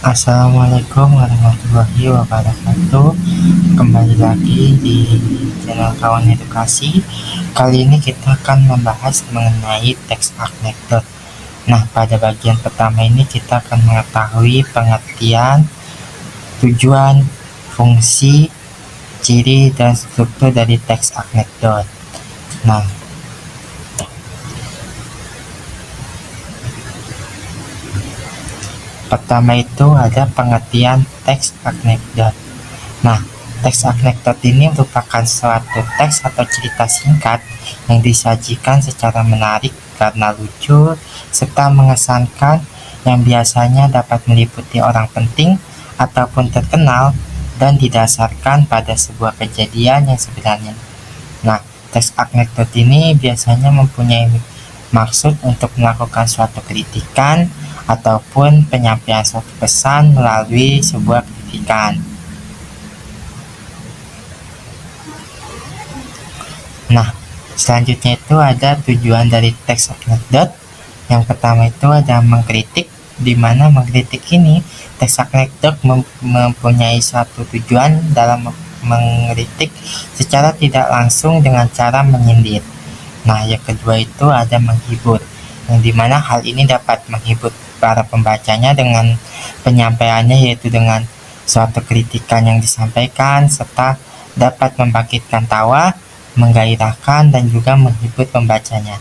Assalamualaikum warahmatullahi wabarakatuh. Kembali lagi di channel Kawan Edukasi. Kali ini kita akan membahas mengenai teks anekdot. Nah, pada bagian pertama ini kita akan mengetahui pengertian, tujuan, fungsi, ciri, dan struktur dari teks anekdot. Nah, pertama itu ada pengertian teks anekdot. Nah, teks anekdot ini merupakan suatu teks atau cerita singkat yang disajikan secara menarik karena lucu serta mengesankan, yang biasanya dapat meliputi orang penting ataupun terkenal dan didasarkan pada sebuah kejadian yang sebenarnya. Nah, teks anekdot ini biasanya mempunyai maksud untuk melakukan suatu kritikan ataupun penyampaian suatu pesan melalui sebuah kritikan. Nah, selanjutnya itu ada tujuan dari teks anekdot. Yang pertama itu ada mengkritik, di mana mengkritik ini teks anekdot mempunyai suatu tujuan dalam mengkritik secara tidak langsung dengan cara menyindir. Nah, yang kedua itu ada menghibur, yang dimana hal ini dapat menghibur para pembacanya dengan penyampaiannya, yaitu dengan suatu kritikan yang disampaikan, serta dapat membangkitkan tawa, menggairahkan, dan juga menghibur pembacanya.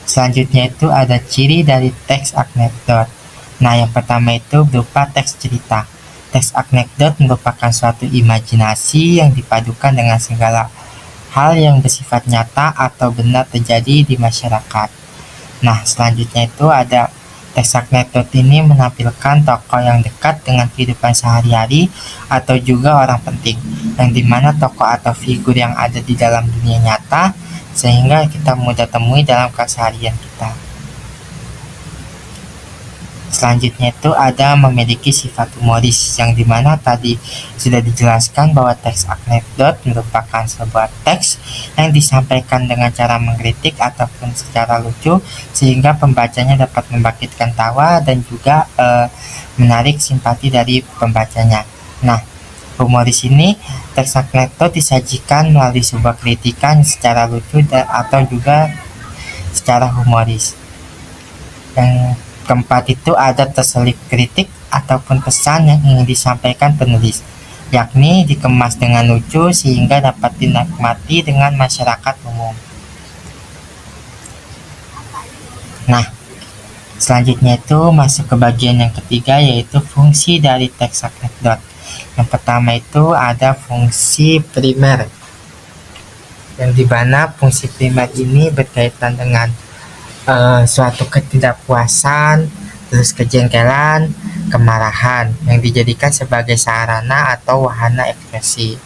Selanjutnya itu ada ciri dari teks anekdot. Nah, yang pertama itu berupa teks cerita. Teks anekdot merupakan suatu imajinasi yang dipadukan dengan segala hal yang bersifat nyata atau benar terjadi di masyarakat. Nah, selanjutnya itu ada teks anekdot ini menampilkan tokoh yang dekat dengan kehidupan sehari-hari atau juga orang penting, yang dimana tokoh atau figur yang ada di dalam dunia nyata sehingga kita mudah temui dalam keseharian kita. Selanjutnya itu ada memiliki sifat humoris, yang dimana tadi sudah dijelaskan bahwa teks anekdot merupakan sebuah teks yang disampaikan dengan cara mengkritik ataupun secara lucu sehingga pembacanya dapat membangkitkan tawa dan juga menarik simpati dari pembacanya. Nah, humoris ini teks anekdot disajikan melalui sebuah kritikan secara lucu atau juga secara humoris. Yang keempat itu ada terselip kritik ataupun pesan yang ingin disampaikan penulis, yakni dikemas dengan lucu sehingga dapat dinikmati dengan masyarakat umum. Nah, selanjutnya itu masuk ke bagian yang ketiga, yaitu fungsi dari teks anekdot. Yang pertama itu ada fungsi primer, yang dimana fungsi primer ini berkaitan dengan suatu ketidakpuasan, terus kejengkelan, kemarahan yang dijadikan sebagai sarana atau wahana ekspresi.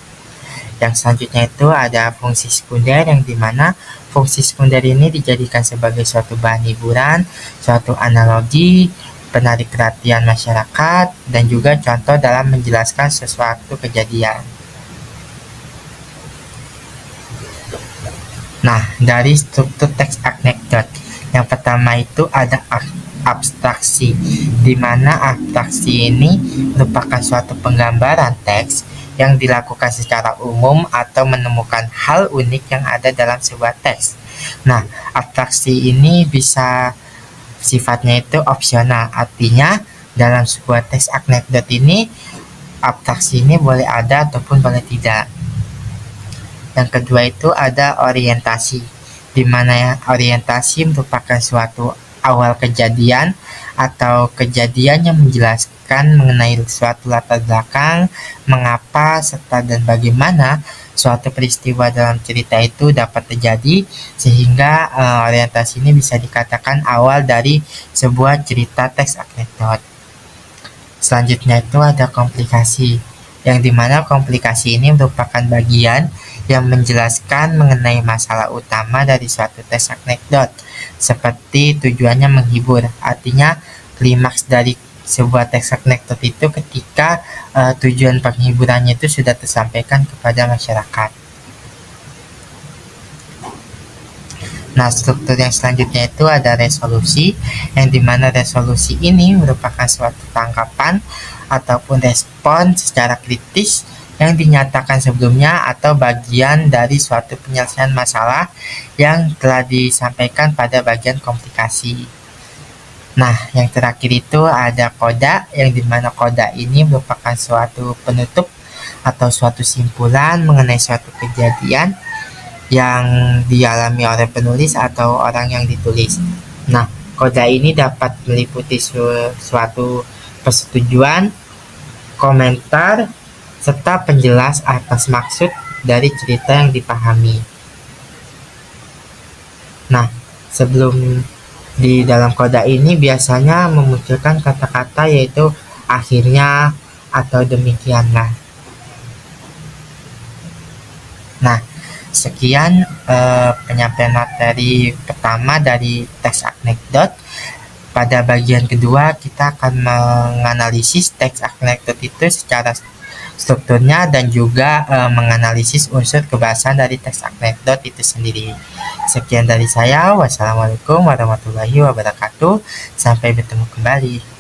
Yang selanjutnya itu ada fungsi sekunder, yang dimana fungsi sekunder ini dijadikan sebagai suatu bahan hiburan, suatu analogi, penarik perhatian masyarakat, dan juga contoh dalam menjelaskan sesuatu kejadian. Nah, dari struktur teks anekdot, yang pertama itu ada abstraksi, di mana abstraksi ini merupakan suatu penggambaran teks yang dilakukan secara umum atau menemukan hal unik yang ada dalam sebuah teks. Nah, abstraksi ini bisa sifatnya itu opsional, artinya dalam sebuah teks anekdot ini abstraksi ini boleh ada ataupun boleh tidak. Yang kedua itu ada orientasi, di mana orientasi merupakan suatu awal kejadian atau kejadian yang menjelaskan mengenai suatu latar belakang, mengapa, serta dan bagaimana suatu peristiwa dalam cerita itu dapat terjadi, sehingga orientasi ini bisa dikatakan awal dari sebuah cerita teks anekdot. Selanjutnya itu ada komplikasi, yang dimana komplikasi ini merupakan bagian yang menjelaskan mengenai masalah utama dari suatu teks anekdot, seperti tujuannya menghibur, artinya klimaks dari sebuah teks anekdot itu ketika tujuan penghiburannya itu sudah tersampaikan kepada masyarakat. Nah, struktur yang selanjutnya itu ada resolusi, yang dimana resolusi ini merupakan suatu tanggapan ataupun respon secara kritis yang dinyatakan sebelumnya atau bagian dari suatu penyelesaian masalah yang telah disampaikan pada bagian komplikasi. Nah, yang terakhir itu ada koda, yang dimana koda ini merupakan suatu penutup atau suatu simpulan mengenai suatu kejadian yang dialami oleh penulis atau orang yang ditulis. Nah, koda ini dapat meliputi suatu persetujuan, komentar, serta penjelas atas maksud dari cerita yang dipahami. Nah, sebelum di dalam koda ini biasanya memunculkan kata-kata yaitu akhirnya atau demikianlah. Nah, sekian penyampaian materi pertama dari teks anekdot. Pada bagian kedua kita akan menganalisis teks anekdot itu secara strukturnya dan juga menganalisis unsur kebahasaan dari teks anekdot itu sendiri. Sekian dari saya. Wassalamualaikum warahmatullahi wabarakatuh. Sampai bertemu kembali.